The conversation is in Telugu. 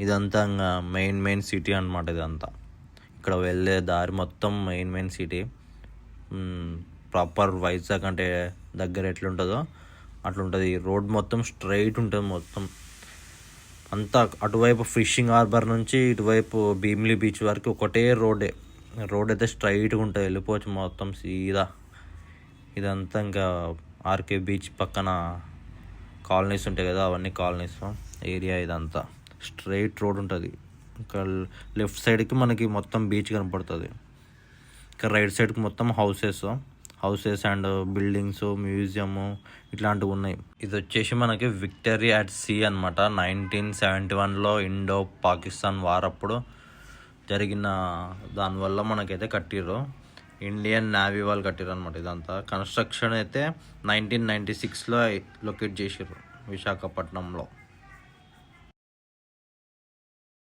ఇదంతా ఇంకా మెయిన్ సిటీ అనమాట. ఇదంతా ఇక్కడ వెళ్ళే దారి మొత్తం మెయిన్ సిటీ. ప్రాపర్ వైజాగ్ అంటే దగ్గర ఎట్లుంటుందో అట్లుంటుంది. రోడ్ మొత్తం స్ట్రైట్ ఉంటుంది మొత్తం అంతా. అటువైపు ఫిషింగ్ హార్బర్ నుంచి ఇటువైపు భీమిలీ బీచ్ వరకు ఒకటే రోడ్ అయితే స్ట్రైట్గా ఉంటుంది, వెళ్ళిపోవచ్చు మొత్తం సీదా. ఇదంతా ఇంకా ఆర్కే బీచ్ పక్కన కాలనీస్ ఉంటాయి కదా, అవన్నీ కాలనీస్ ఏరియా. ఇదంతా స్ట్రైట్ రోడ్ ఉంటుంది. ఇంకా లెఫ్ట్ సైడ్కి మనకి మొత్తం బీచ్ కనపడుతుంది. ఇంకా రైట్ సైడ్కి మొత్తం హౌసెస్ అండ్ బిల్డింగ్స్, మ్యూజియము ఇట్లాంటివి ఉన్నాయి. ఇది వచ్చేసి మనకి విక్టరీ అట్ సీ అనమాట. 1971లో ఇండో పాకిస్తాన్ వార్ అప్పుడు జరిగిన దానివల్ల మనకైతే కట్టిర్రు. ఇండియన్ నేవీ వాళ్ళు కట్టిర్రు అనమాట. ఇదంతా కన్స్ట్రక్షన్ అయితే 1996లో లొకేట్ చేసిర్రు విశాఖపట్నంలో.